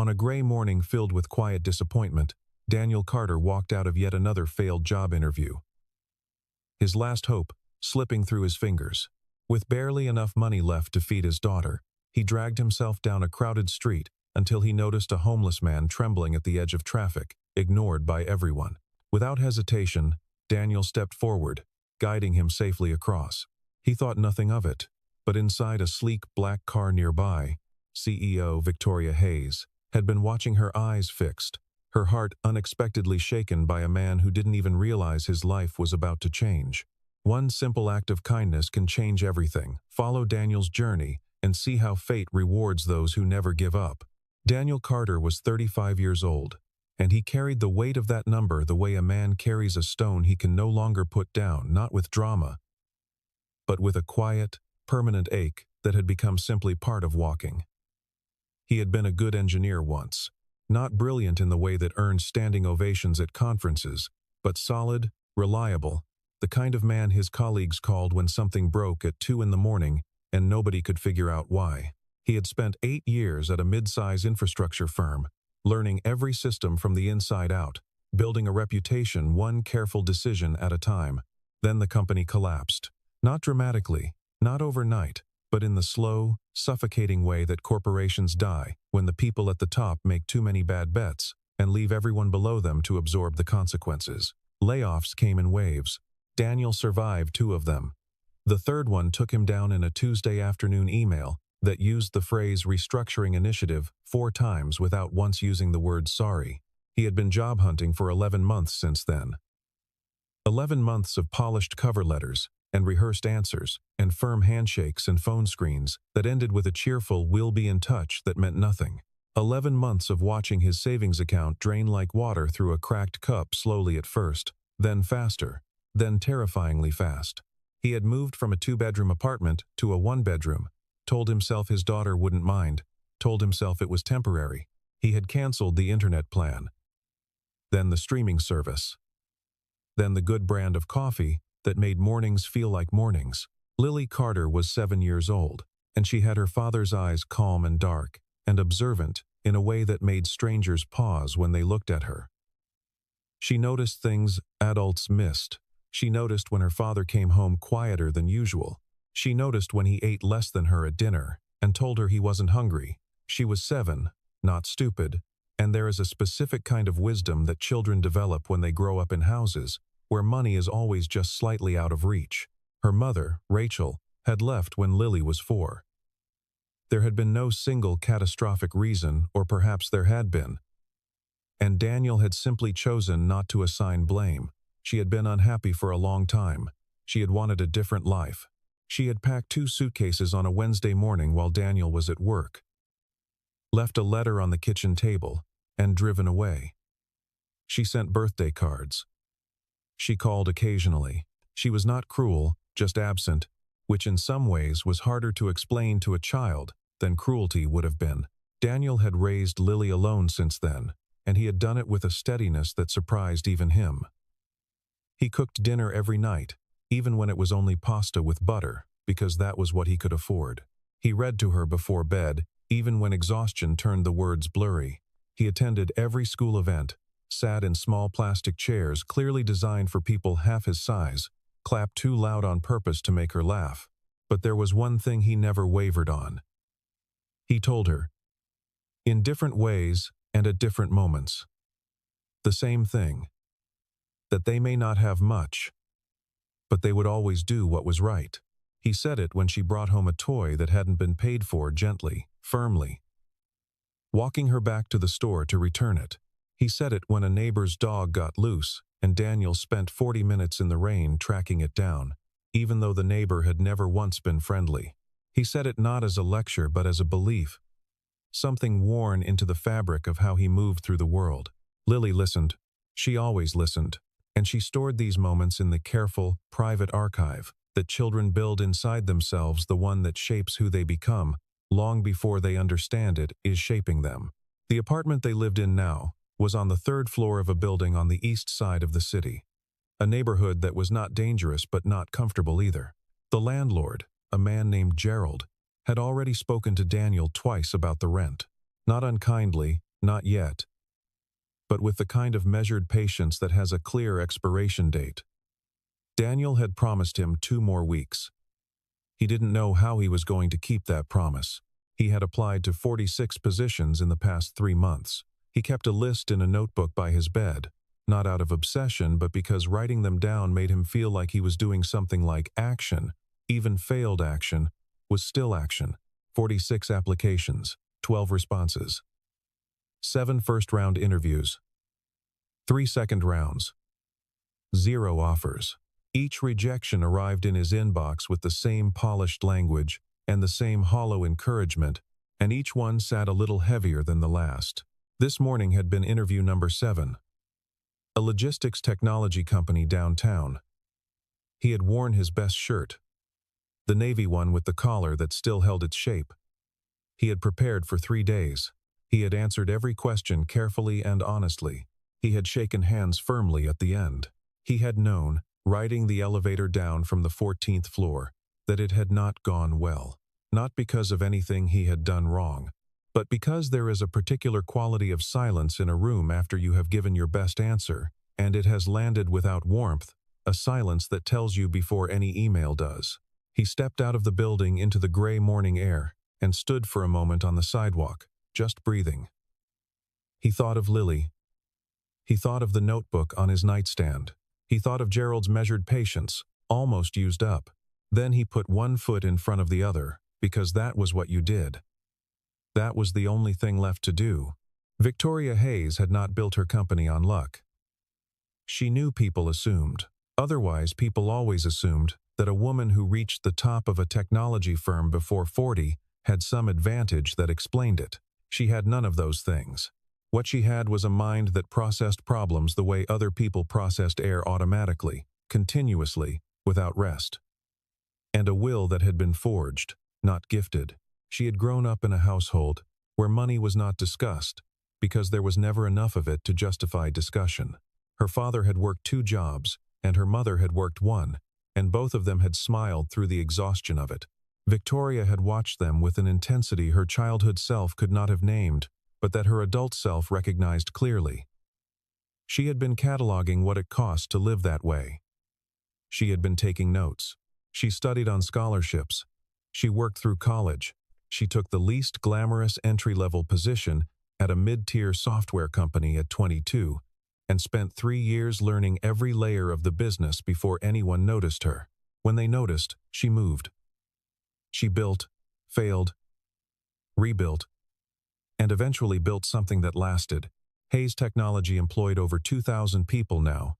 On a gray morning filled with quiet disappointment, Daniel Carter walked out of yet another failed job interview. His last hope slipping through his fingers. With barely enough money left to feed his daughter, he dragged himself down a crowded street until he noticed a homeless man trembling at the edge of traffic, ignored by everyone. Without hesitation, Daniel stepped forward, guiding him safely across. He thought nothing of it, but inside a sleek black car nearby, CEO Victoria Hayes had been watching, her eyes fixed, her heart unexpectedly shaken by a man who didn't even realize his life was about to change. One simple act of kindness can change everything. Follow Daniel's journey and see how fate rewards those who never give up. Daniel Carter was 35 years old, and he carried the weight of that number the way a man carries a stone he can no longer put down, not with drama, but with a quiet, permanent ache that had become simply part of walking. He had been a good engineer once, not brilliant in the way that earned standing ovations at conferences, but solid, reliable, the kind of man his colleagues called when something broke at 2 in the morning and nobody could figure out why. He had spent 8 years at a mid-size infrastructure firm, learning every system from the inside out, building a reputation one careful decision at a time. Then the company collapsed. Not dramatically, not overnight, but in the slow, suffocating way that corporations die when the people at the top make too many bad bets and leave everyone below them to absorb the consequences. Layoffs came in waves. Daniel survived 2 of them. The third one took him down in a Tuesday afternoon email that used the phrase restructuring initiative 4 times without once using the word sorry. He had been job hunting for 11 months since then. 11 months of polished cover letters and rehearsed answers and firm handshakes and phone screens that ended with a cheerful "we'll be in touch" that meant nothing. 11 months of watching his savings account drain like water through a cracked cup, slowly at first, then faster, then terrifyingly fast. He had moved from a 2-bedroom apartment to a 1-bedroom, told himself his daughter wouldn't mind, told himself it was temporary. He had canceled the internet plan, then the streaming service, then the good brand of coffee that made mornings feel like mornings. Lily Carter was 7 years old, and she had her father's eyes calm and dark and observant in a way that made strangers pause when they looked at her. She noticed things adults missed. She noticed when her father came home quieter than usual. She noticed when he ate less than her at dinner and told her he wasn't hungry. She was 7, not stupid, and there is a specific kind of wisdom that children develop when they grow up in houses where money is always just slightly out of reach. Her mother, Rachel, had left when Lily was 4. There had been no single catastrophic reason, or perhaps there had been, and Daniel had simply chosen not to assign blame. She had been unhappy for a long time. She had wanted a different life. She had packed 2 suitcases on a Wednesday morning while Daniel was at work, left a letter on the kitchen table, and driven away. She sent birthday cards. She called occasionally. She was not cruel, just absent, which in some ways was harder to explain to a child than cruelty would have been. Daniel had raised Lily alone since then, and he had done it with a steadiness that surprised even him. He cooked dinner every night, even when it was only pasta with butter, because that was what he could afford. He read to her before bed, even when exhaustion turned the words blurry. He attended every school event, sat in small plastic chairs clearly designed for people half his size, clapped too loud on purpose to make her laugh. But there was one thing he never wavered on. He told her, in different ways and at different moments, the same thing: that they may not have much, but they would always do what was right. He said it when she brought home a toy that hadn't been paid for, gently, firmly, walking her back to the store to return it. He said it when a neighbor's dog got loose and Daniel spent 40 minutes in the rain tracking it down, even though the neighbor had never once been friendly. He said it not as a lecture but as a belief, something worn into the fabric of how he moved through the world. Lily listened. She always listened, and she stored these moments in the careful, private archive that children build inside themselves, the one that shapes who they become, long before they understand it is shaping them. The apartment they lived in now was on the 3rd floor of a building on the east side of the city, a neighborhood that was not dangerous but not comfortable either. The landlord, a man named Gerald, had already spoken to Daniel twice about the rent. Not unkindly, Not yet. But with the kind of measured patience that has a clear expiration date. Daniel had promised him 2 more weeks. He didn't know how he was going to keep that promise. He had applied to 46 positions in the past 3 months. He kept a list in a notebook by his bed, not out of obsession, but because writing them down made him feel like he was doing something like action. Even failed action was still action. 46 applications, 12 responses. 7 first-round interviews. 3 second rounds. 0 offers. Each rejection arrived in his inbox with the same polished language and the same hollow encouragement, and each one sat a little heavier than the last. This morning had been interview number 7. A logistics technology company downtown. He had worn his best shirt, the navy one with the collar that still held its shape. He had prepared for 3 days. He had answered every question carefully and honestly. He had shaken hands firmly at the end. He had known, riding the elevator down from the 14th floor, that it had not gone well. Not because of anything he had done wrong, but because there is a particular quality of silence in a room after you have given your best answer, and it has landed without warmth, a silence that tells you before any email does. He stepped out of the building into the gray morning air and stood for a moment on the sidewalk, just breathing. He thought of Lily. He thought of the notebook on his nightstand. He thought of Gerald's measured patience, almost used up. Then he put one foot in front of the other, because that was what you did. That was the only thing left to do. Victoria Hayes had not built her company on luck. She knew people assumed. Otherwise, people always assumed that a woman who reached the top of a technology firm before 40 had some advantage that explained it. She had none of those things. What she had was a mind that processed problems the way other people processed air automatically, continuously, without rest. And a will that had been forged, not gifted. She had grown up in a household where money was not discussed, because there was never enough of it to justify discussion. Her father had worked 2 jobs, and her mother had worked 1, and both of them had smiled through the exhaustion of it. Victoria had watched them with an intensity her childhood self could not have named, but that her adult self recognized clearly. She had been cataloging what it cost to live that way. She had been taking notes. She studied on scholarships. She worked through college. She took the least glamorous entry-level position at a mid-tier software company at 22, and spent 3 years learning every layer of the business before anyone noticed her. When they noticed, she moved. She built, failed, rebuilt, and eventually built something that lasted. Hayes Technology employed over 2,000 people now,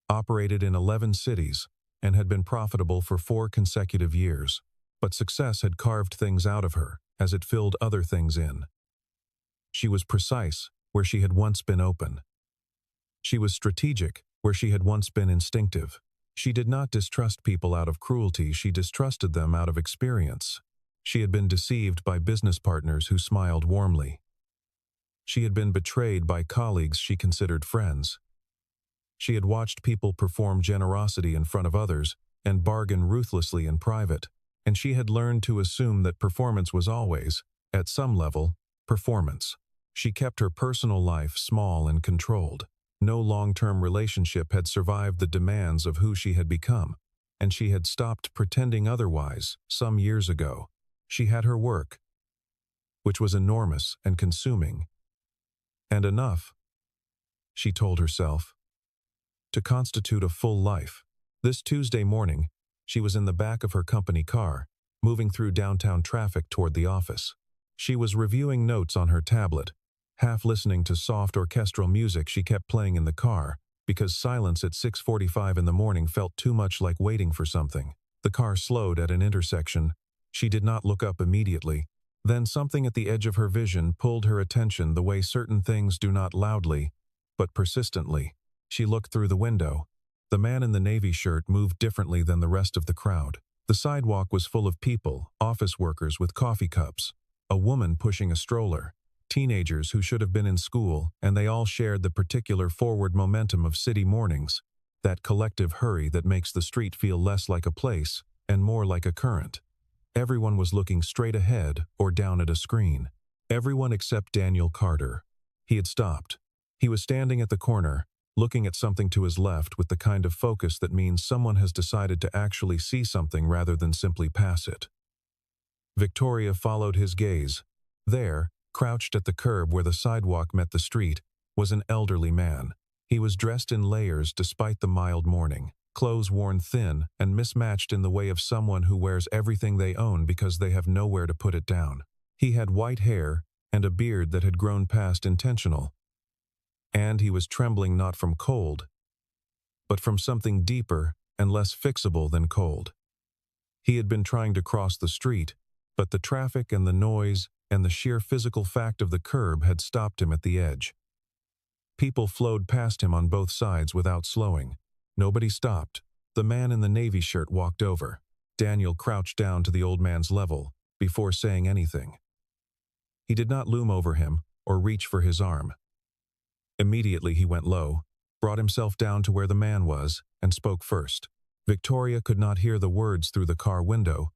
operated in 11 cities, and had been profitable for 4 consecutive years. But success had carved things out of her, as it filled other things in. She was precise, where she had once been open. She was strategic, where she had once been instinctive. She did not distrust people out of cruelty, she distrusted them out of experience. She had been deceived by business partners who smiled warmly. She had been betrayed by colleagues she considered friends. She had watched people perform generosity in front of others and bargain ruthlessly in private, and she had learned to assume that performance was always, at some level, performance. She kept her personal life small and controlled. No long-term relationship had survived the demands of who she had become, and she had stopped pretending otherwise some years ago. She had her work, which was enormous and consuming, and enough, she told herself, to constitute a full life. This Tuesday morning, she was in the back of her company car, moving through downtown traffic toward the office. She was reviewing notes on her tablet, half listening to soft orchestral music she kept playing in the car, because silence at 6:45 in the morning felt too much like waiting for something. The car slowed at an intersection. She did not look up immediately. Then something at the edge of her vision pulled her attention the way certain things do not loudly, but persistently. She looked through the window. The man in the navy shirt moved differently than the rest of the crowd. The sidewalk was full of people, office workers with coffee cups, a woman pushing a stroller, teenagers who should have been in school, and they all shared the particular forward momentum of city mornings, that collective hurry that makes the street feel less like a place and more like a current. Everyone was looking straight ahead or down at a screen. Everyone except Daniel Carter. He had stopped. He was standing at the corner, looking at something to his left with the kind of focus that means someone has decided to actually see something rather than simply pass it. Victoria followed his gaze. There, crouched at the curb where the sidewalk met the street, was an elderly man. He was dressed in layers despite the mild morning, clothes worn thin and mismatched in the way of someone who wears everything they own because they have nowhere to put it down. He had white hair and a beard that had grown past intentional. And he was trembling not from cold, but from something deeper and less fixable than cold. He had been trying to cross the street, but the traffic and the noise and the sheer physical fact of the curb had stopped him at the edge. People flowed past him on both sides without slowing. Nobody stopped. The man in the navy shirt walked over. Daniel crouched down to the old man's level before saying anything. He did not loom over him or reach for his arm. Immediately he went low, brought himself down to where the man was, and spoke first. Victoria could not hear the words through the car window,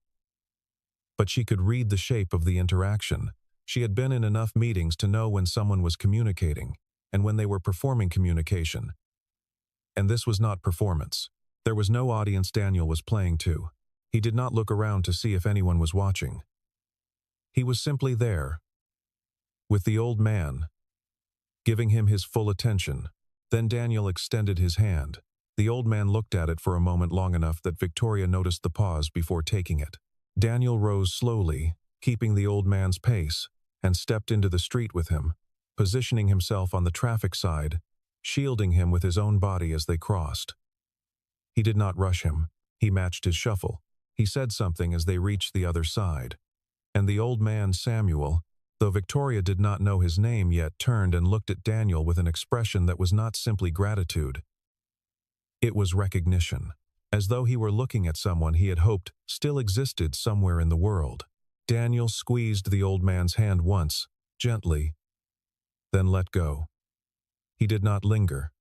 but she could read the shape of the interaction. She had been in enough meetings to know when someone was communicating, and when they were performing communication. And this was not performance. There was no audience Daniel was playing to. He did not look around to see if anyone was watching. He was simply there, with the old man, giving him his full attention. Then Daniel extended his hand. The old man looked at it for a moment long enough that Victoria noticed the pause before taking it. Daniel rose slowly, keeping the old man's pace, and stepped into the street with him, positioning himself on the traffic side, shielding him with his own body as they crossed. He did not rush him. He matched his shuffle. He said something as they reached the other side. And the old man, Samuel, though Victoria did not know his name yet, turned and looked at Daniel with an expression that was not simply gratitude. It was recognition, as though he were looking at someone he had hoped still existed somewhere in the world. Daniel squeezed the old man's hand once, gently, then let go. He did not linger.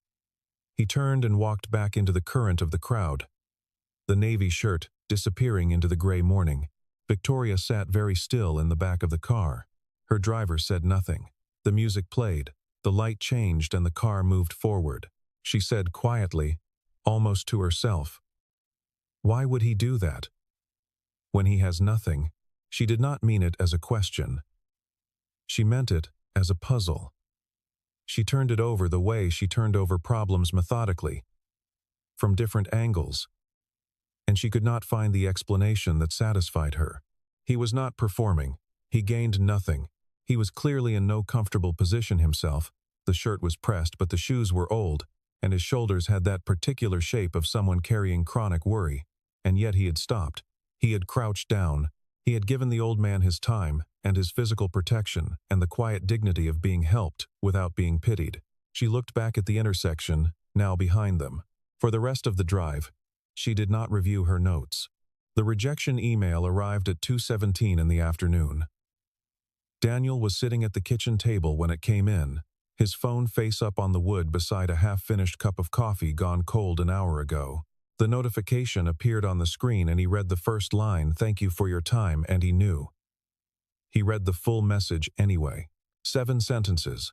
He turned and walked back into the current of the crowd, the navy shirt disappearing into the gray morning. Victoria sat very still in the back of the car. Her driver said nothing. The music played, the light changed, and the car moved forward. She said quietly, almost to herself, "Why would he do that? When he has nothing?" She did not mean it as a question. She meant it as a puzzle. She turned it over the way she turned over problems methodically, from different angles, and she could not find the explanation that satisfied her. He was not performing. He gained nothing. He was clearly in no comfortable position himself. The shirt was pressed, but the shoes were old, and his shoulders had that particular shape of someone carrying chronic worry. And yet he had stopped. He had crouched down. He had given the old man his time and his physical protection and the quiet dignity of being helped without being pitied. She looked back at the intersection, now behind them. For the rest of the drive, she did not review her notes. The rejection email arrived at 2:17 in the afternoon. Daniel was sitting at the kitchen table when it came in, his phone face up on the wood beside a half-finished cup of coffee gone cold an hour ago. The notification appeared on the screen and he read the first line, "Thank you for your time," and he knew. He read the full message anyway. 7 sentences,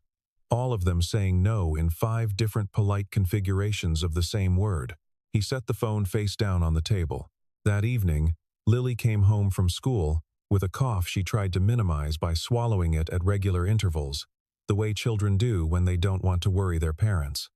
all of them saying no in 5 different polite configurations of the same word. He set the phone face down on the table. That evening, Lily came home from school with a cough she tried to minimize by swallowing it at regular intervals, the way children do when they don't want to worry their parents.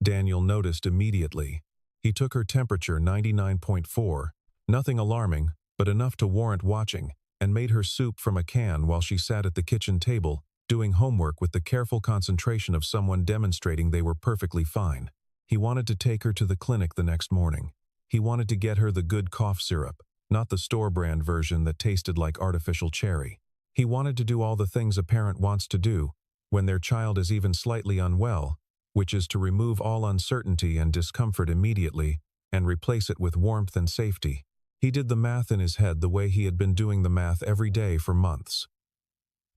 Daniel noticed immediately. He took her temperature 99.4, nothing alarming, but enough to warrant watching, and made her soup from a can while she sat at the kitchen table, doing homework with the careful concentration of someone demonstrating they were perfectly fine. He wanted to take her to the clinic the next morning. He wanted to get her the good cough syrup, not the store-brand version that tasted like artificial cherry. He wanted to do all the things a parent wants to do when their child is even slightly unwell, which is to remove all uncertainty and discomfort immediately and replace it with warmth and safety. He did the math in his head the way he had been doing the math every day for months.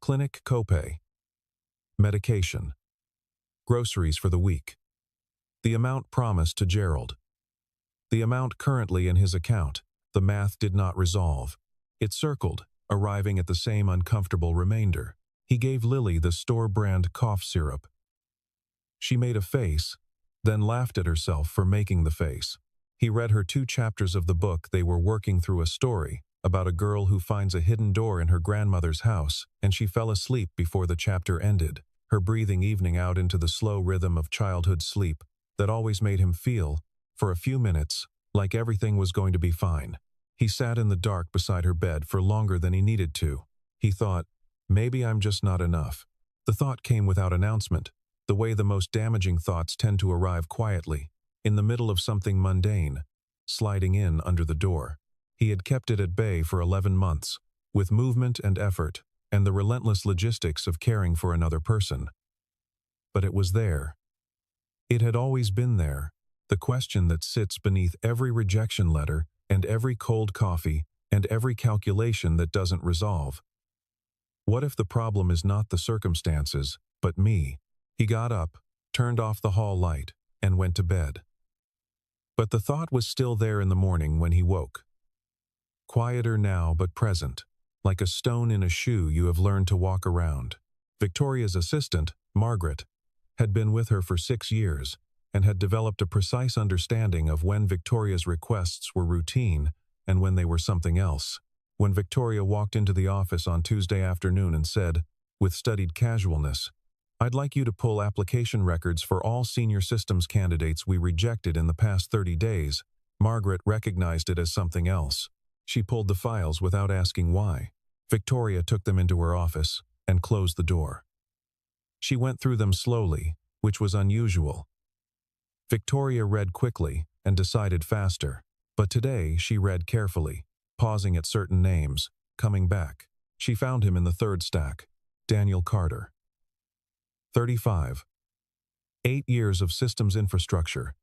Clinic copay, medication, groceries for the week, the amount promised to Gerald, the amount currently in his account. The math did not resolve. It circled, arriving at the same uncomfortable remainder. He gave Lily the store-brand cough syrup. She made a face, then laughed at herself for making the face. He read her 2 chapters of the book. They were working through a story about a girl who finds a hidden door in her grandmother's house, and she fell asleep before the chapter ended, her breathing evening out into the slow rhythm of childhood sleep that always made him feel, for a few minutes, like everything was going to be fine. He sat in the dark beside her bed for longer than he needed to. He thought, maybe I'm just not enough. The thought came without announcement, the way the most damaging thoughts tend to arrive quietly, in the middle of something mundane, sliding in under the door. He had kept it at bay for 11 months, with movement and effort, and the relentless logistics of caring for another person. But it was there. It had always been there, the question that sits beneath every rejection letter and every cold coffee and every calculation that doesn't resolve. What if the problem is not the circumstances, but me? He got up, turned off the hall light, and went to bed. But the thought was still there in the morning when he woke. Quieter now but present, like a stone in a shoe you have learned to walk around. Victoria's assistant, Margaret, had been with her for 6 years and had developed a precise understanding of when Victoria's requests were routine and when they were something else. When Victoria walked into the office on Tuesday afternoon and said, with studied casualness, "I'd like you to pull application records for all senior systems candidates we rejected in the past 30 days, Margaret recognized it as something else. She pulled the files without asking why. Victoria took them into her office and closed the door. She went through them slowly, which was unusual. Victoria read quickly and decided faster, but today she read carefully, pausing at certain names, coming back. She found him in the 3rd stack, Daniel Carter. 35. 8 years of systems infrastructure.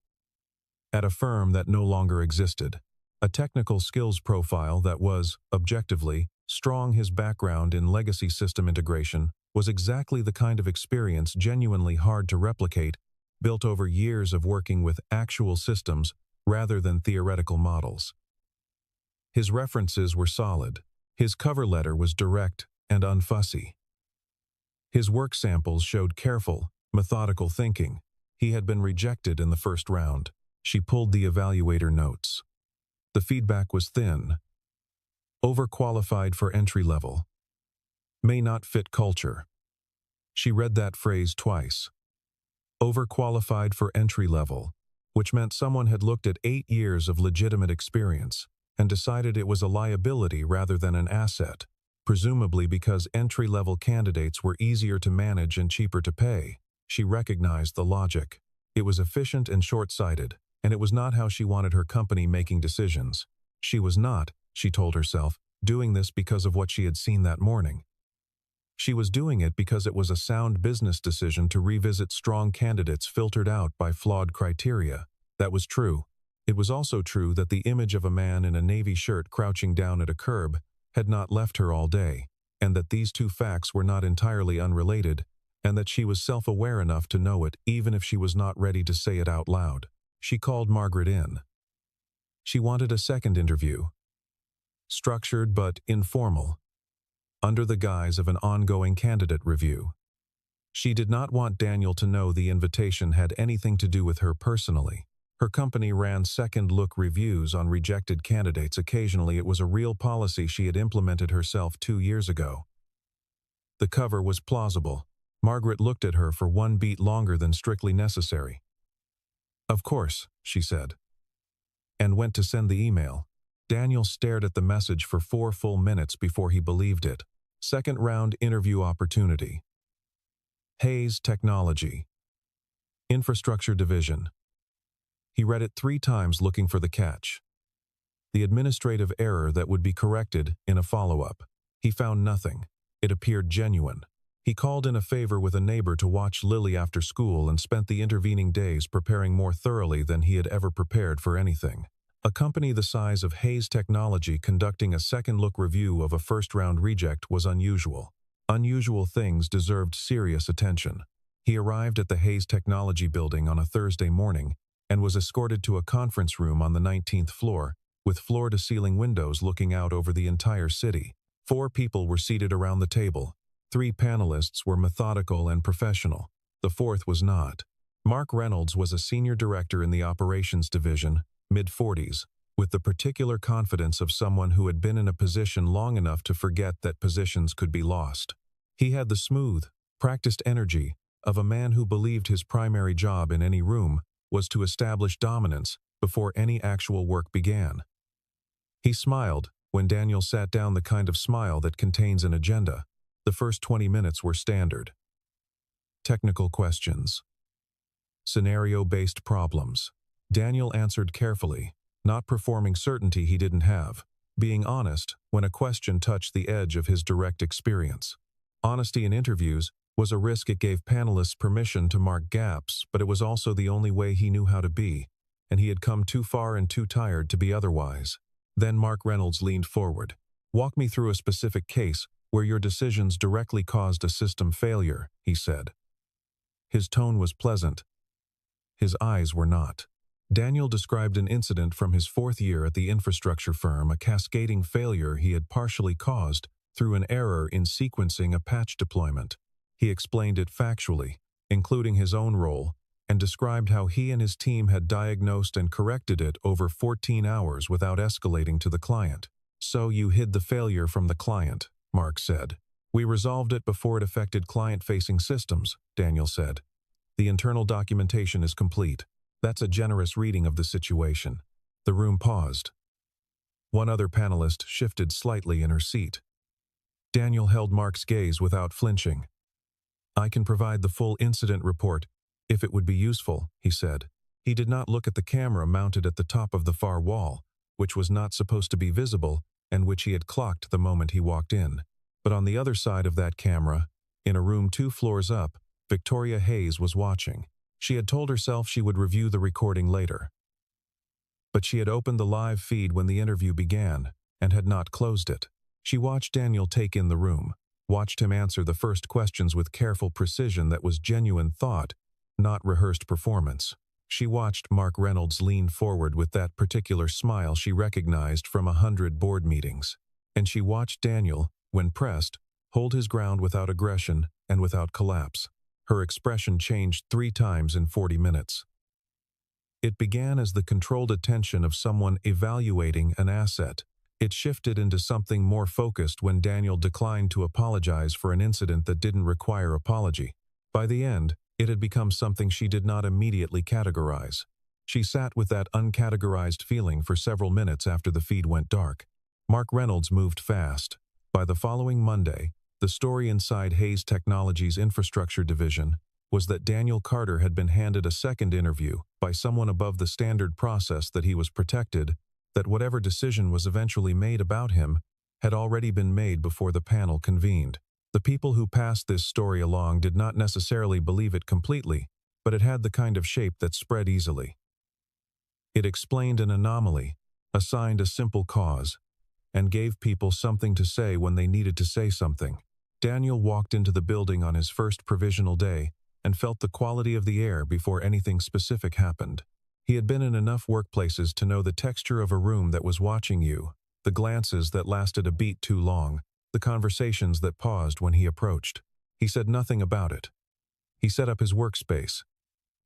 At a firm that no longer existed. A technical skills profile that was, objectively, strong. His background in legacy system integration was exactly the kind of experience genuinely hard to replicate, built over years of working with actual systems rather than theoretical models. His references were solid. His cover letter was direct and unfussy. His work samples showed careful, methodical thinking. He had been rejected in the first round. She pulled the evaluator notes. The feedback was thin. Overqualified for entry level. May not fit culture. She read that phrase twice. Overqualified for entry level, which meant someone had looked at 8 years of legitimate experience and decided it was a liability rather than an asset, presumably because entry-level candidates were easier to manage and cheaper to pay. She recognized the logic. It was efficient and short-sighted, and it was not how she wanted her company making decisions. She was not, she told herself, doing this because of what she had seen that morning. She was doing it because it was a sound business decision to revisit strong candidates filtered out by flawed criteria. That was true. It was also true that the image of a man in a navy shirt crouching down at a curb had not left her all day, and that these two facts were not entirely unrelated, and that she was self-aware enough to know it even if she was not ready to say it out loud. She called Margaret in. She wanted a second interview. Structured but informal, under the guise of an ongoing candidate review. She did not want Daniel to know the invitation had anything to do with her personally. Her company ran second-look reviews on rejected candidates occasionally. It was a real policy she had implemented herself 2 years ago. The cover was plausible. Margaret looked at her for 1 beat longer than strictly necessary. "Of course," she said, and went to send the email. Daniel stared at the message for 4 full minutes before he believed it. Second-round interview opportunity. Hayes Technology. Infrastructure Division. He read it 3 times looking for the catch. The administrative error that would be corrected in a follow-up. He found nothing. It appeared genuine. He called in a favor with a neighbor to watch Lily after school and spent the intervening days preparing more thoroughly than he had ever prepared for anything. A company the size of Hayes Technology conducting a second-look review of a first-round reject was unusual. Unusual things deserved serious attention. He arrived at the Hayes Technology building on a Thursday morning and was escorted to a conference room on the 19th floor, with floor-to-ceiling windows looking out over the entire city. 4 people were seated around the table, three panelists were methodical and professional. The fourth was not. Mark Reynolds was a senior director in the operations division, mid-40s, with the particular confidence of someone who had been in a position long enough to forget that positions could be lost. He had the smooth, practiced energy of a man who believed his primary job in any room was to establish dominance before any actual work began. He smiled when Daniel sat down, the kind of smile that contains an agenda. The first 20 minutes were standard. Technical questions. Scenario-based problems. Daniel answered carefully, not performing certainty he didn't have, being honest when a question touched the edge of his direct experience. Honesty in interviews was a risk. It gave panelists permission to mark gaps, but it was also the only way he knew how to be, and he had come too far and too tired to be otherwise. Then Mark Reynolds leaned forward. "Walk me through a specific case where your decisions directly caused a system failure," he said. His tone was pleasant. His eyes were not. Daniel described an incident from his fourth year at the infrastructure firm, a cascading failure he had partially caused through an error in sequencing a patch deployment. He explained it factually, including his own role, and described how he and his team had diagnosed and corrected it over 14 hours without escalating to the client. "So you hid the failure from the client," Mark said. "We resolved it before it affected client-facing systems," Daniel said. "The internal documentation is complete." That's a generous reading of the situation. The room paused. One other panelist shifted slightly in her seat. Daniel held Mark's gaze without flinching. "I can provide the full incident report, if it would be useful," he said. He did not look at the camera mounted at the top of the far wall, which was not supposed to be visible and which he had clocked the moment he walked in. But on the other side of that camera, in a room 2 floors up, Victoria Hayes was watching. She had told herself she would review the recording later. But she had opened the live feed when the interview began and had not closed it. She watched Daniel take in the room, watched him answer the first questions with careful precision that was genuine thought, not rehearsed performance. She watched Mark Reynolds lean forward with that particular smile she recognized from 100 board meetings. And she watched Daniel, when pressed, hold his ground without aggression and without collapse. Her expression changed 3 times in 40 minutes. It began as the controlled attention of someone evaluating an asset. It shifted into something more focused when Daniel declined to apologize for an incident that didn't require apology. By the end, it had become something she did not immediately categorize. She sat with that uncategorized feeling for several minutes after the feed went dark. Mark Reynolds moved fast. By the following Monday, the story inside Hayes Technologies' infrastructure division was that Daniel Carter had been handed a second interview by someone above the standard process, that he was protected, that whatever decision was eventually made about him had already been made before the panel convened. The people who passed this story along did not necessarily believe it completely, but it had the kind of shape that spread easily. It explained an anomaly, assigned a simple cause, and gave people something to say when they needed to say something. Daniel walked into the building on his first provisional day and felt the quality of the air before anything specific happened. He had been in enough workplaces to know the texture of a room that was watching you, the glances that lasted a beat too long, the conversations that paused when he approached. He said nothing about it. He set up his workspace.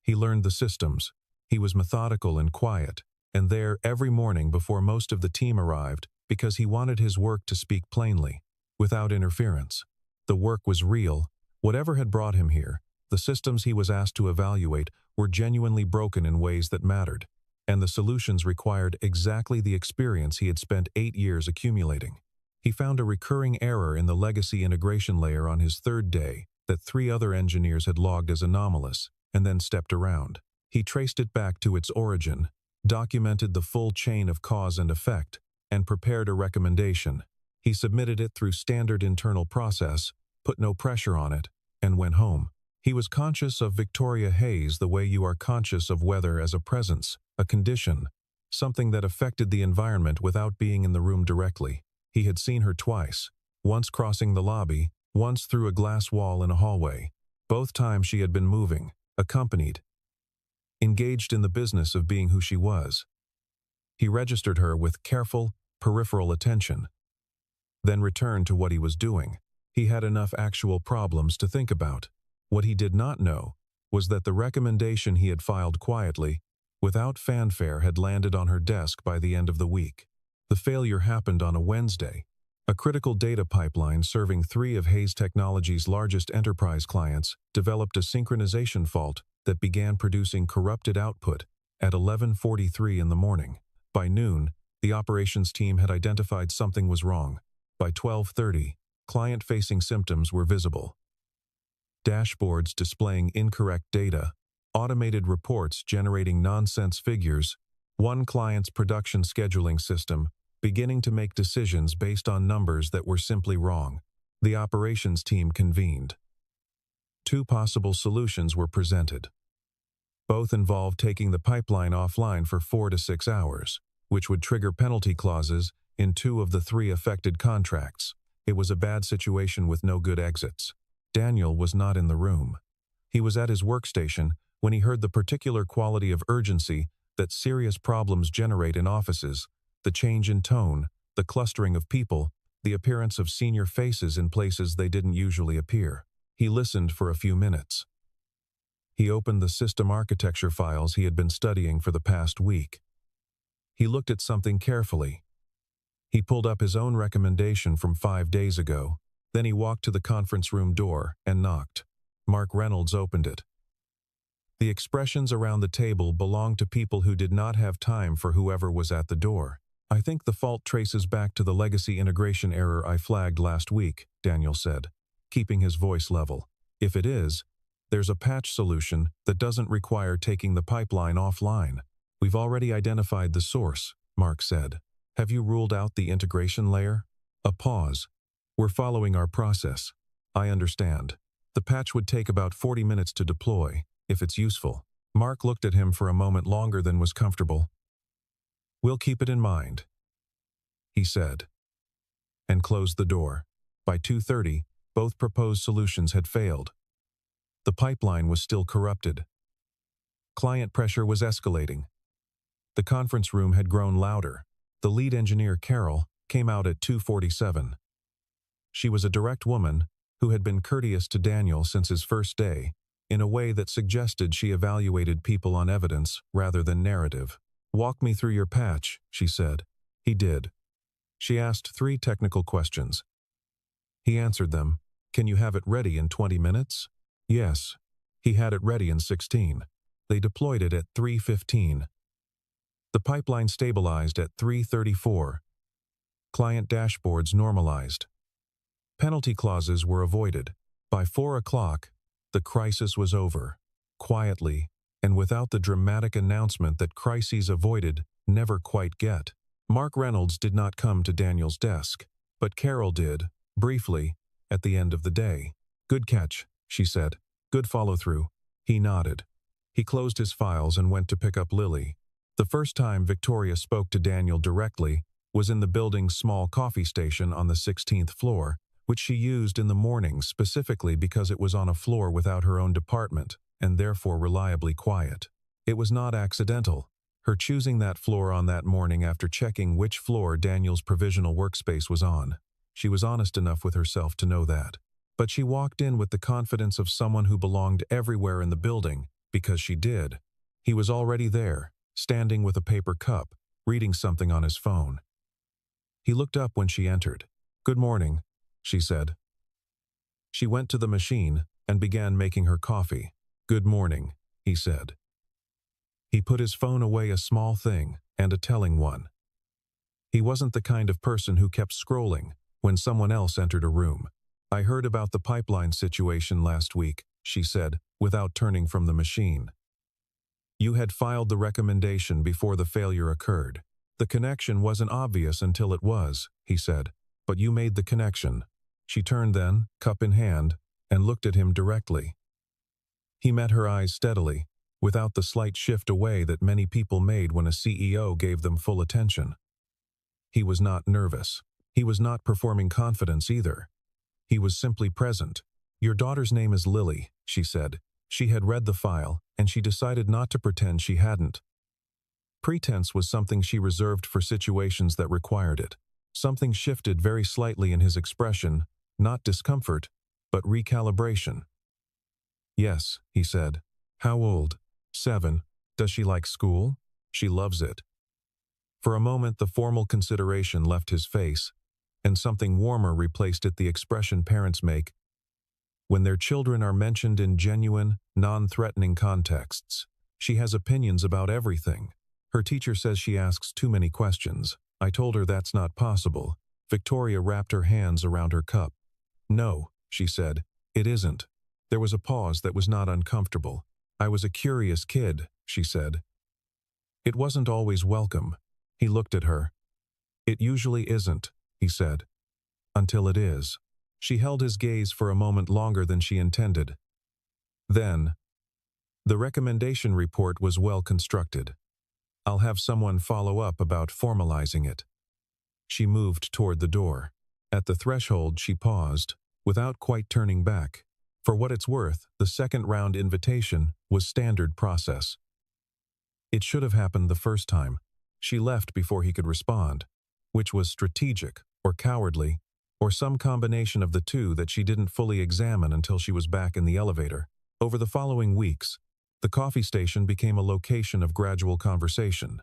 He learned the systems. He was methodical and quiet, and there every morning before most of the team arrived, because he wanted his work to speak plainly, without interference. The work was real. Whatever had brought him here, the systems he was asked to evaluate were genuinely broken in ways that mattered, and the solutions required exactly the experience he had spent 8 years accumulating. He found a recurring error in the legacy integration layer on his third day that 3 other engineers had logged as anomalous, and then stepped around. He traced it back to its origin, documented the full chain of cause and effect, and prepared a recommendation. He submitted it through standard internal process, put no pressure on it, and went home. He was conscious of Victoria Hayes the way you are conscious of weather as a presence, a condition, something that affected the environment without being in the room directly. He had seen her twice, once crossing the lobby, once through a glass wall in a hallway. Both times she had been moving, accompanied, engaged in the business of being who she was. He registered her with careful, peripheral attention, then returned to what he was doing. He had enough actual problems to think about. What he did not know was that the recommendation he had filed quietly, without fanfare, had landed on her desk by the end of the week. The failure happened on a Wednesday. A critical data pipeline serving 3 of Hayes Technologies' largest enterprise clients developed a synchronization fault that began producing corrupted output at 11:43 in the morning. By noon, the operations team had identified something was wrong. By 12:30, client-facing symptoms were visible. Dashboards displaying incorrect data, automated reports generating nonsense figures, one client's production scheduling system beginning to make decisions based on numbers that were simply wrong. The operations team convened. 2 possible solutions were presented. Both involved taking the pipeline offline for 4 to 6 hours, which would trigger penalty clauses in 2 of the 3 affected contracts. It was a bad situation with no good exits. Daniel was not in the room. He was at his workstation when he heard the particular quality of urgency that serious problems generate in offices, the change in tone, the clustering of people, the appearance of senior faces in places they didn't usually appear. He listened for a few minutes. He opened the system architecture files he had been studying for the past week. He looked at something carefully. He pulled up his own recommendation from 5 days ago. Then he walked to the conference room door and knocked. Mark Reynolds opened it. The expressions around the table belonged to people who did not have time for whoever was at the door. "I think the fault traces back to the legacy integration error I flagged last week," Daniel said, keeping his voice level. "If it is, there's a patch solution that doesn't require taking the pipeline offline. We've already identified the source," Mark said. "Have you ruled out the integration layer?" A pause. "We're following our process. I understand. The patch would take about 40 minutes to deploy, if it's useful." Mark looked at him for a moment longer than was comfortable. "We'll keep it in mind," he said, and closed the door. By 2:30, both proposed solutions had failed. The pipeline was still corrupted. Client pressure was escalating. The conference room had grown louder. The lead engineer, Carol, came out at 2:47. She was a direct woman who had been courteous to Daniel since his first day, in a way that suggested she evaluated people on evidence rather than narrative. "Walk me through your patch," she said. He did. She asked 3 technical questions. He answered them. "Can you have it ready in 20 minutes? Yes. He had it ready in 16. They deployed it at 3:15. The pipeline stabilized at 3:34. Client dashboards normalized. Penalty clauses were avoided. By 4 o'clock, the crisis was over. Quietly, and without the dramatic announcement that crises avoided never quite get. Mark Reynolds did not come to Daniel's desk, but Carol did, briefly, at the end of the day. "Good catch," she said. "Good follow-through." He nodded. He closed his files and went to pick up Lily. The first time Victoria spoke to Daniel directly was in the building's small coffee station on the 16th floor, which she used in the mornings specifically because it was on a floor without her own department, and therefore reliably quiet. It was not accidental, her choosing that floor on that morning after checking which floor Daniel's provisional workspace was on. She was honest enough with herself to know that. But she walked in with the confidence of someone who belonged everywhere in the building, because she did. He was already there, standing with a paper cup, reading something on his phone. He looked up when she entered. "Good morning," she said. She went to the machine and began making her coffee. "Good morning," he said. He put his phone away, a small thing, and a telling one. He wasn't the kind of person who kept scrolling when someone else entered a room. "I heard about the pipeline situation last week," she said, without turning from the machine. "You had filed the recommendation before the failure occurred. The connection wasn't obvious until it was," he said, "but you made the connection." She turned then, cup in hand, and looked at him directly. He met her eyes steadily, without the slight shift away that many people made when a CEO gave them full attention. He was not nervous. He was not performing confidence either. He was simply present. "Your daughter's name is Lily," she said. She had read the file, and she decided not to pretend she hadn't. Pretense was something she reserved for situations that required it. Something shifted very slightly in his expression Not discomfort, but recalibration. Yes, he said. How old? 7. Does she like school? She loves it. For a moment the formal consideration left his face, and something warmer replaced it, the expression parents make when their children are mentioned in genuine, non-threatening contexts. She has opinions about everything. Her teacher says she asks too many questions. I told her that's not possible. Victoria wrapped her hands around her cup. No, she said, it isn't. There was a pause that was not uncomfortable. I was a curious kid, she said. It wasn't always welcome. He looked at her. It usually isn't, he said. Until it is. She held his gaze for a moment longer than she intended. Then, the recommendation report was well constructed. I'll have someone follow up about formalizing it. She moved toward the door. At the threshold she paused, without quite turning back. For what it's worth, the second-round invitation was standard process. It should have happened the first time. She left before he could respond, which was strategic or cowardly, or some combination of the two that she didn't fully examine until she was back in the elevator. Over the following weeks, the coffee station became a location of gradual conversation.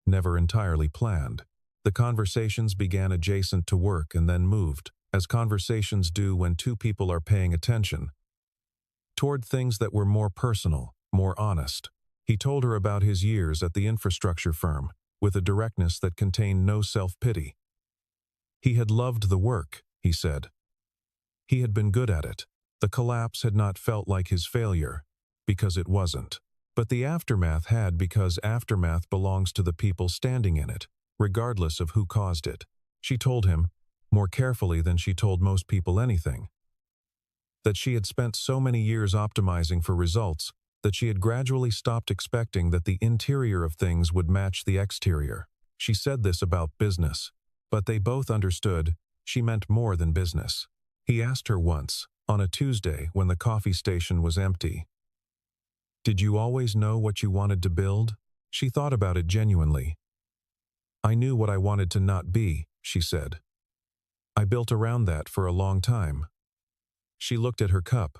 Never entirely planned. The conversations began adjacent to work and then moved, as conversations do when two people are paying attention, toward things that were more personal, more honest. He told her about his years at the infrastructure firm, with a directness that contained no self-pity. He had loved the work, he said. He had been good at it. The collapse had not felt like his failure, because it wasn't. But the aftermath had, because aftermath belongs to the people standing in it, regardless of who caused it. She told him, more carefully than she told most people anything, that she had spent so many years optimizing for results that she had gradually stopped expecting that the interior of things would match the exterior. She said this about business, but they both understood she meant more than business. He asked her once, on a Tuesday when the coffee station was empty, "Did you always know what you wanted to build?" She thought about it genuinely. "I knew what I wanted to not be," she said. "I built around that for a long time." She looked at her cup.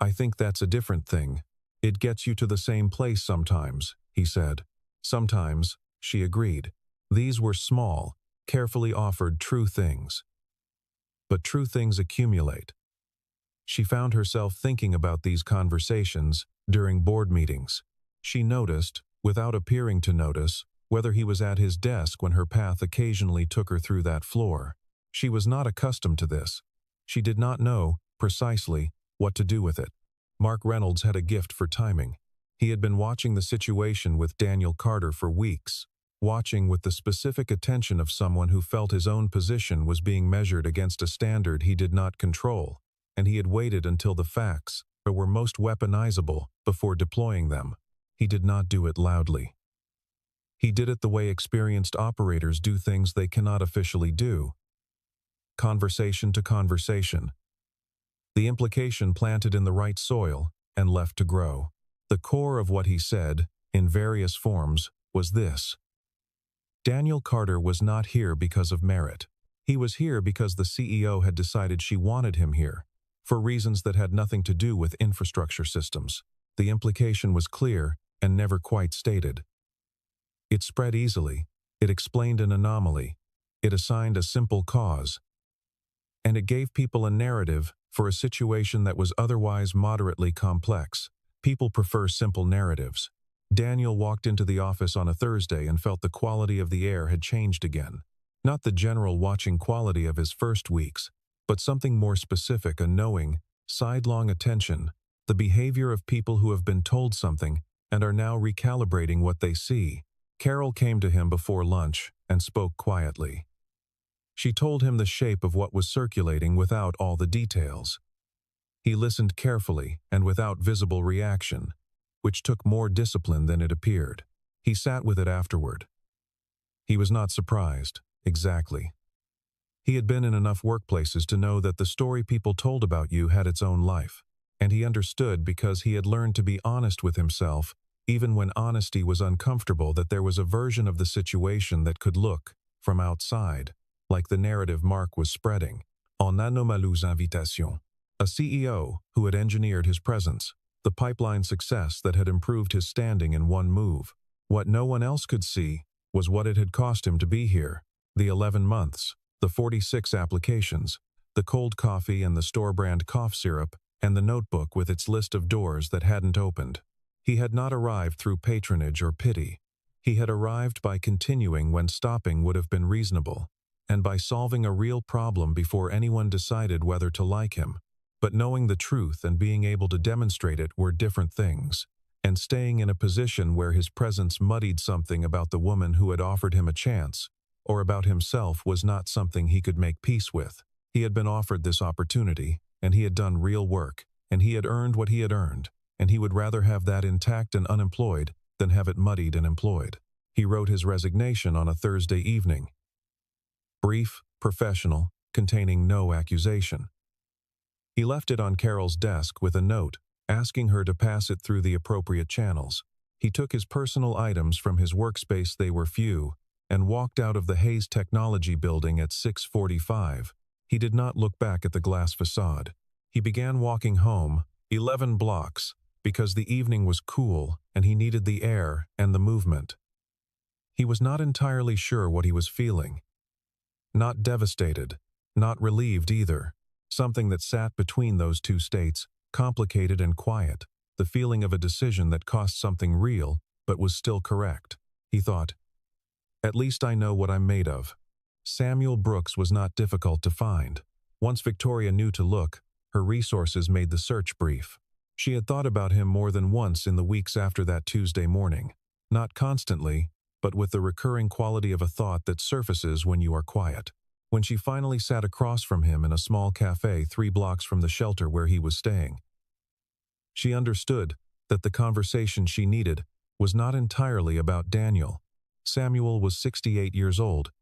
"I think that's a different thing. It gets you to the same place sometimes," he said. Sometimes, she agreed. These were small, carefully offered true things. But true things accumulate. She found herself thinking about these conversations during board meetings. She noticed, without appearing to notice, whether he was at his desk when her path occasionally took her through that floor. She was not accustomed to this. She did not know, precisely, what to do with it. Mark Reynolds had a gift for timing. He had been watching the situation with Daniel Carter for weeks, watching with the specific attention of someone who felt his own position was being measured against a standard he did not control, and he had waited until the facts were most weaponizable before deploying them. He did not do it loudly. He did it the way experienced operators do things they cannot officially do. Conversation to conversation. The implication planted in the right soil and left to grow. The core of what he said, in various forms, was this. Daniel Carter was not here because of merit. He was here because the CEO had decided she wanted him here, for reasons that had nothing to do with infrastructure systems. The implication was clear and never quite stated. It spread easily. It explained an anomaly. It assigned a simple cause. And it gave people a narrative for a situation that was otherwise moderately complex. People prefer simple narratives. Daniel walked into the office on a Thursday and felt the quality of the air had changed again. Not the general watching quality of his first weeks, but something more specific, a knowing, sidelong attention, the behavior of people who have been told something and are now recalibrating what they see. Carol came to him before lunch and spoke quietly. She told him the shape of what was circulating without all the details. He listened carefully and without visible reaction, which took more discipline than it appeared. He sat with it afterward. He was not surprised, exactly. He had been in enough workplaces to know that the story people told about you had its own life, and he understood because he had learned to be honest with himself, even when honesty was uncomfortable, that there was a version of the situation that could look, from outside, like the narrative Mark was spreading. En anomalous invitation. A CEO who had engineered his presence, the pipeline success that had improved his standing in one move. What no one else could see was what it had cost him to be here. The 11 months, the 46 applications, the cold coffee and the store-brand cough syrup, and the notebook with its list of doors that hadn't opened. He had not arrived through patronage or pity. He had arrived by continuing when stopping would have been reasonable, and by solving a real problem before anyone decided whether to like him. But knowing the truth and being able to demonstrate it were different things, and staying in a position where his presence muddied something about the woman who had offered him a chance, or about himself, was not something he could make peace with. He had been offered this opportunity, and he had done real work, and he had earned what he had earned, and he would rather have that intact and unemployed than have it muddied and employed. He wrote his resignation on a Thursday evening. Brief, professional, containing no accusation. He left it on Carol's desk with a note, asking her to pass it through the appropriate channels. He took his personal items from his workspace, they were few, and walked out of the Hayes Technology building at 6:45. He did not look back at the glass facade. He began walking home, 11 blocks, because the evening was cool and he needed the air and the movement. He was not entirely sure what he was feeling. Not devastated, not relieved either. Something that sat between those two states, complicated and quiet, the feeling of a decision that cost something real but was still correct. He thought, "At least I know what I'm made of." Samuel Brooks was not difficult to find. Once Victoria knew to look, her resources made the search brief. She had thought about him more than once in the weeks after that Tuesday morning. Not constantly, but with the recurring quality of a thought that surfaces when you are quiet. When she finally sat across from him in a small cafe 3 blocks from the shelter where he was staying, she understood that the conversation she needed was not entirely about Daniel. Samuel was 68 years old,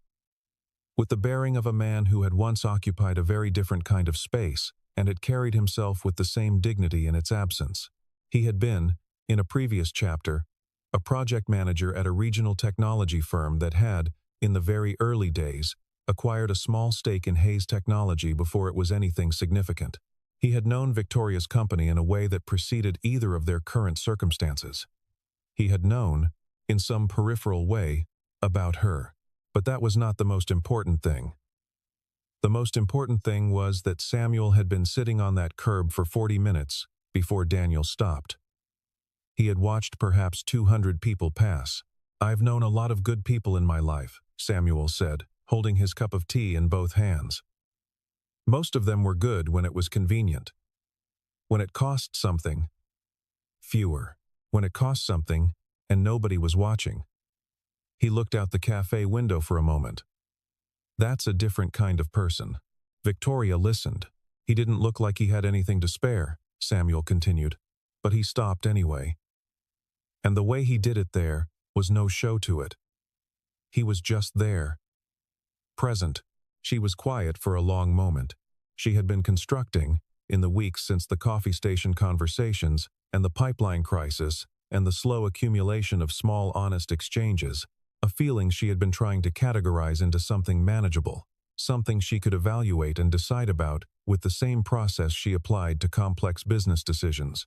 with the bearing of a man who had once occupied a very different kind of space and had carried himself with the same dignity in its absence. He had been, in a previous chapter, a project manager at a regional technology firm that had, in the very early days, acquired a small stake in Hayes Technology before it was anything significant. He had known Victoria's company in a way that preceded either of their current circumstances. He had known, in some peripheral way, about her. But that was not the most important thing. The most important thing was that Samuel had been sitting on that curb for 40 minutes before Daniel stopped. He had watched perhaps 200 people pass. "I've known a lot of good people in my life," Samuel said, holding his cup of tea in both hands. "Most of them were good when it was convenient. When it cost something, fewer. When it cost something, and nobody was watching." He looked out the cafe window for a moment. "That's a different kind of person." Victoria listened. "He didn't look like he had anything to spare," Samuel continued, "but he stopped anyway. And the way he did it there was no show to it. He was just there. Present." She was quiet for a long moment. She had been constructing, in the weeks since the coffee station conversations and the pipeline crisis and the slow accumulation of small honest exchanges, a feeling she had been trying to categorize into something manageable, something she could evaluate and decide about with the same process she applied to complex business decisions.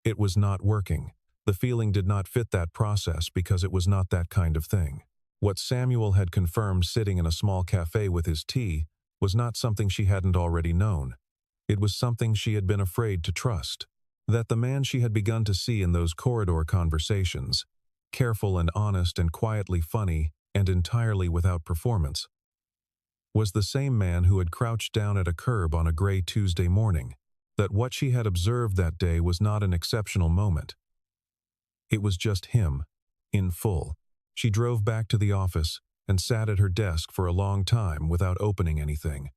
It was not working. The feeling did not fit that process because it was not that kind of thing. What Samuel had confirmed sitting in a small cafe with his tea was not something she hadn't already known. It was something she had been afraid to trust. That the man she had begun to see in those corridor conversations, careful and honest and quietly funny and entirely without performance, was the same man who had crouched down at a curb on a gray Tuesday morning. That what she had observed that day was not an exceptional moment. It was just him, in full. She drove back to the office and sat at her desk for a long time without opening anything.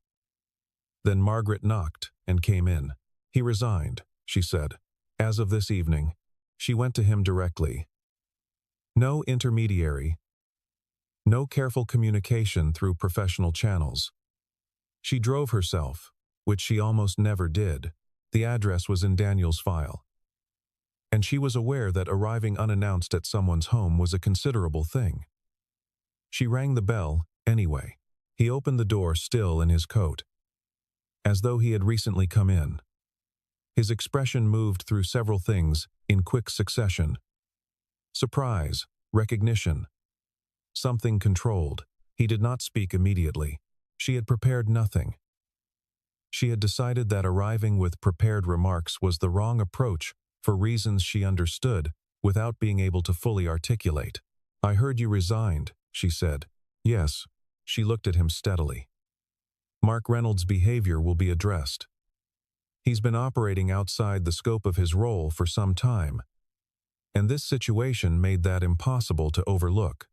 Then Margaret knocked and came in. "He resigned," she said. "As of this evening." She went to him directly. No intermediary. No careful communication through professional channels. She drove herself, which she almost never did. The address was in Daniel's file. And she was aware that arriving unannounced at someone's home was a considerable thing. She rang the bell, anyway. He opened the door still in his coat. as though he had recently come in. His expression moved through several things in quick succession. Surprise, recognition, something controlled. He did not speak immediately. She had prepared nothing. She had decided that arriving with prepared remarks was the wrong approach for reasons she understood without being able to fully articulate. "I heard you resigned," she said. "Yes." She looked at him steadily. "Mark Reynolds' behavior will be addressed. He's been operating outside the scope of his role for some time, and this situation made that impossible to overlook."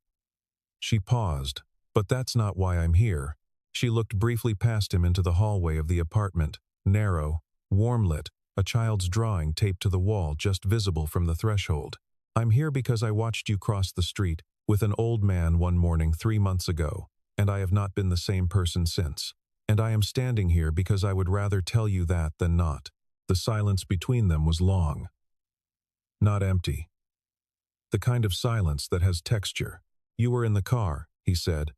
She paused. "But that's not why I'm here." She looked briefly past him into the hallway of the apartment, narrow, warm-lit, a child's drawing taped to the wall just visible from the threshold. "I'm here because I watched you cross the street with an old man one morning 3 months ago, and I have not been the same person since. And I am standing here because I would rather tell you that than not." The silence between them was long. Not empty. The kind of silence that has texture. "You were in the car," he said.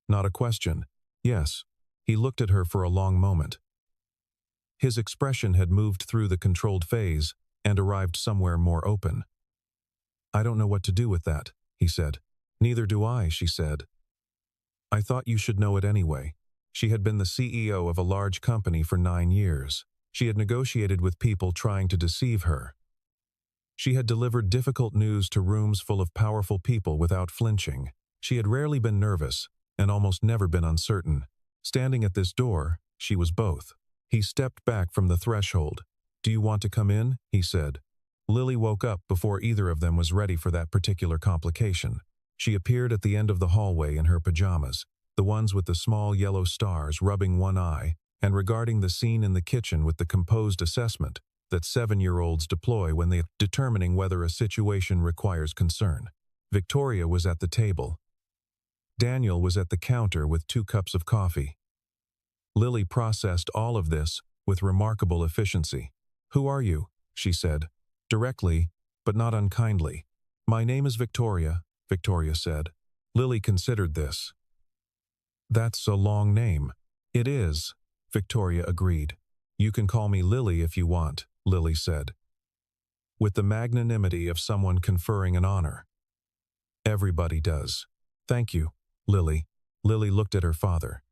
Not a question. "Yes." He looked at her for a long moment. His expression had moved through the controlled phase and arrived somewhere more open. "I don't know what to do with that," he said. "Neither do I," she said. "I thought you should know it anyway." She had been the CEO of a large company for 9 years. She had negotiated with people trying to deceive her. She had delivered difficult news to rooms full of powerful people without flinching. She had rarely been nervous and almost never been uncertain. Standing at this door, she was both. He stepped back from the threshold. "Do you want to come in?" he said. Lily woke up before either of them was ready for that particular complication. She appeared at the end of the hallway in her pajamas, the ones with the small yellow stars, rubbing one eye and regarding the scene in the kitchen with the composed assessment that 7-year-olds deploy when they're determining whether a situation requires concern. Victoria was at the table. Daniel was at the counter with 2 cups of coffee. Lily processed all of this with remarkable efficiency. "Who are you?" she said, directly, but not unkindly. "My name is Victoria," Victoria said. Lily considered this. "That's a long name." "It is," Victoria agreed. "You can call me Lily if you want," Lily said, with the magnanimity of someone conferring an honor. "Everybody does." "Thank you, Lily." Lily looked at her father.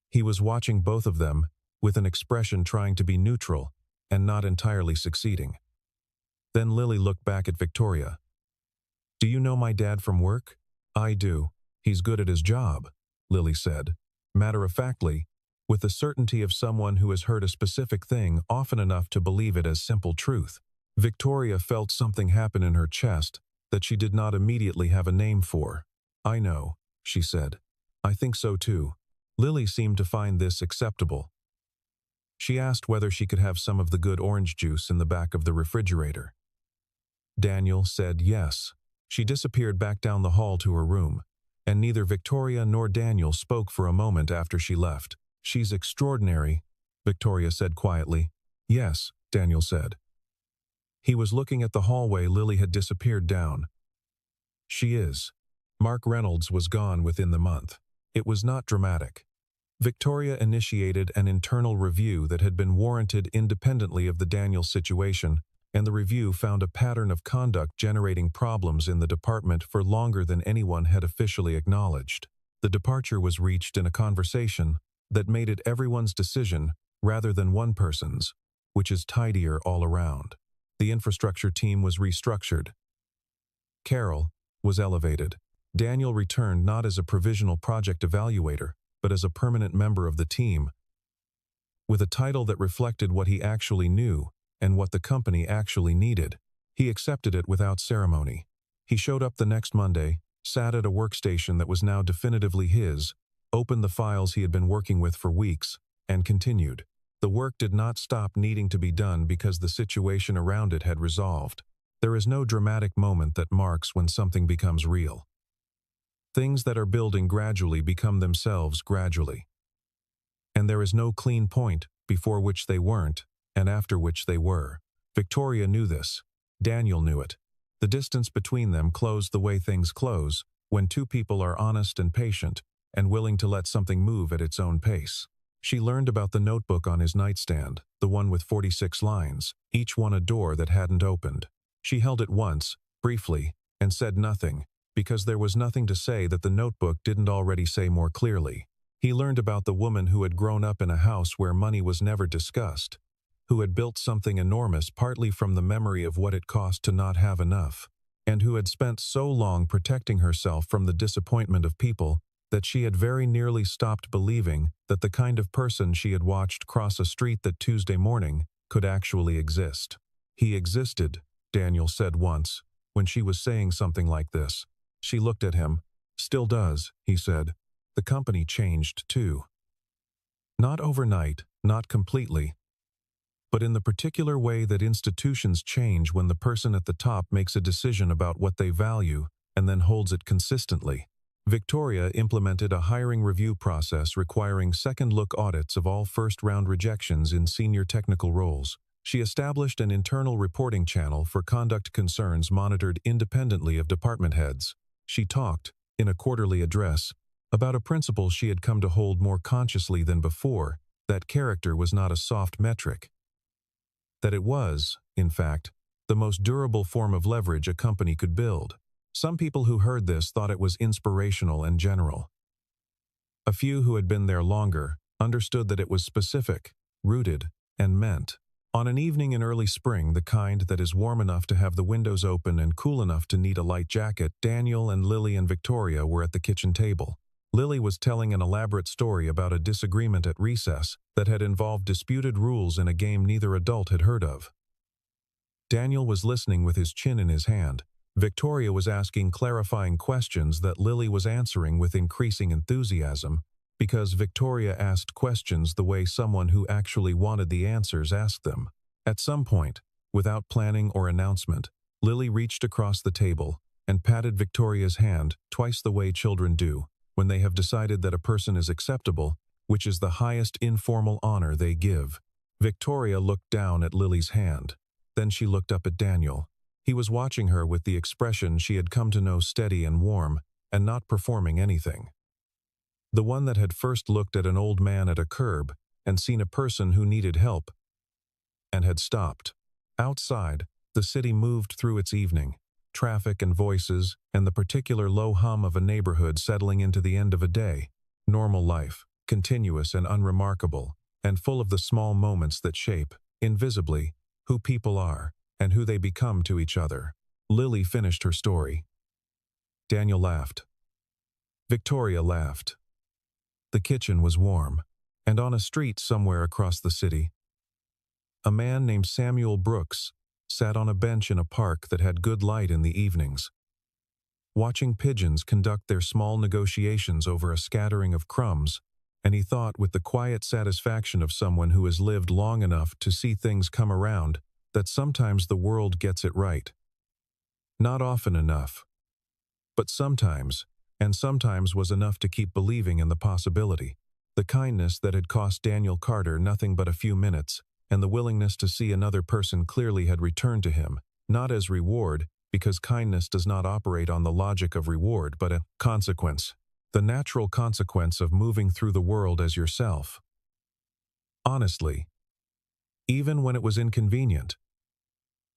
He was watching both of them with an expression trying to be neutral and not entirely succeeding. Then Lily looked back at Victoria. "Do you know my dad from work?" "I do. He's good at his job," Lily said, matter-of-factly, with the certainty of someone who has heard a specific thing often enough to believe it as simple truth. Victoria felt something happen in her chest that she did not immediately have a name for. "I know," she said. "I think so too." Lily seemed to find this acceptable. She asked whether she could have some of the good orange juice in the back of the refrigerator. Daniel said yes. She disappeared back down the hall to her room, and neither Victoria nor Daniel spoke for a moment after she left. "She's extraordinary," Victoria said quietly. "Yes," Daniel said. He was looking at the hallway Lily had disappeared down. "She is." Mark Reynolds was gone within the month. It was not dramatic. Victoria initiated an internal review that had been warranted independently of the Daniel situation, and the review found a pattern of conduct generating problems in the department for longer than anyone had officially acknowledged. The departure was reached in a conversation that made it everyone's decision rather than one person's, which is tidier all around. The infrastructure team was restructured. Carol was elevated. Daniel returned not as a provisional project evaluator, but as a permanent member of the team, with a title that reflected what he actually knew and what the company actually needed. He accepted it without ceremony. He showed up the next Monday, sat at a workstation that was now definitively his, opened the files he had been working with for weeks, and continued. The work did not stop needing to be done because the situation around it had resolved. There is no dramatic moment that marks when something becomes real. Things that are building gradually become themselves gradually. And there is no clean point before which they weren't and after which they were. Victoria knew this. Daniel knew it. The distance between them closed the way things close when 2 people are honest and patient and willing to let something move at its own pace. She learned about the notebook on his nightstand, the one with 46 lines, each one a door that hadn't opened. She held it once, briefly, and said nothing, because there was nothing to say that the notebook didn't already say more clearly. He learned about the woman who had grown up in a house where money was never discussed, who had built something enormous partly from the memory of what it cost to not have enough, and who had spent so long protecting herself from the disappointment of people that she had very nearly stopped believing that the kind of person she had watched cross a street that Tuesday morning could actually exist. He existed, Daniel said once, when she was saying something like this. She looked at him. Still does, he said. The company changed too. Not overnight, not completely, but in the particular way that institutions change when the person at the top makes a decision about what they value and then holds it consistently. Victoria implemented a hiring review process requiring second-look audits of all first-round rejections in senior technical roles. She established an internal reporting channel for conduct concerns monitored independently of department heads. She talked, in a quarterly address, about a principle she had come to hold more consciously than before, that character was not a soft metric. That it was, in fact, the most durable form of leverage a company could build. Some people who heard this thought it was inspirational and general. A few who had been there longer understood that it was specific, rooted, and meant. On an evening in early spring, the kind that is warm enough to have the windows open and cool enough to need a light jacket, Daniel and Lily and Victoria were at the kitchen table. Lily was telling an elaborate story about a disagreement at recess that had involved disputed rules in a game neither adult had heard of. Daniel was listening with his chin in his hand. Victoria was asking clarifying questions that Lily was answering with increasing enthusiasm, because Victoria asked questions the way someone who actually wanted the answers asked them. At some point, without planning or announcement, Lily reached across the table and patted Victoria's hand twice the way children do when they have decided that a person is acceptable, which is the highest informal honor they give. Victoria looked down at Lily's hand. Then she looked up at Daniel. He was watching her with the expression she had come to know steady and warm, and not performing anything. The one that had first looked at an old man at a curb and seen a person who needed help, and had stopped. Outside, the city moved through its evening, traffic and voices, and the particular low hum of a neighborhood settling into the end of a day. Normal life, continuous and unremarkable, and full of the small moments that shape, invisibly, who people are, and who they become to each other. Lily finished her story. Daniel laughed. Victoria laughed. The kitchen was warm, and on a street somewhere across the city, a man named Samuel Brooks sat on a bench in a park that had good light in the evenings, watching pigeons conduct their small negotiations over a scattering of crumbs, and he thought with the quiet satisfaction of someone who has lived long enough to see things come around that sometimes the world gets it right. Not often enough, but sometimes, and sometimes was enough to keep believing in the possibility. The kindness that had cost Daniel Carter nothing but a few minutes, and the willingness to see another person clearly had returned to him, not as reward, because kindness does not operate on the logic of reward, but a consequence, the natural consequence of moving through the world as yourself. Honestly, even when it was inconvenient,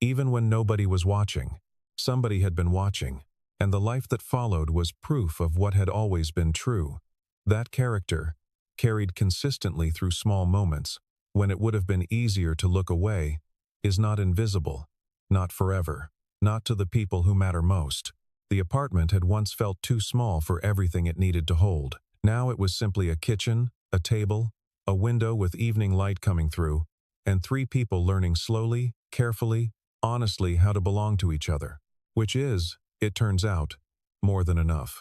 even when nobody was watching, somebody had been watching, and the life that followed was proof of what had always been true. That character, carried consistently through small moments, when it would have been easier to look away, is not invisible, not forever, not to the people who matter most. The apartment had once felt too small for everything it needed to hold. Now it was simply a kitchen, a table, a window with evening light coming through, and 3 people learning slowly, carefully, honestly how to belong to each other, which is, it turns out, more than enough.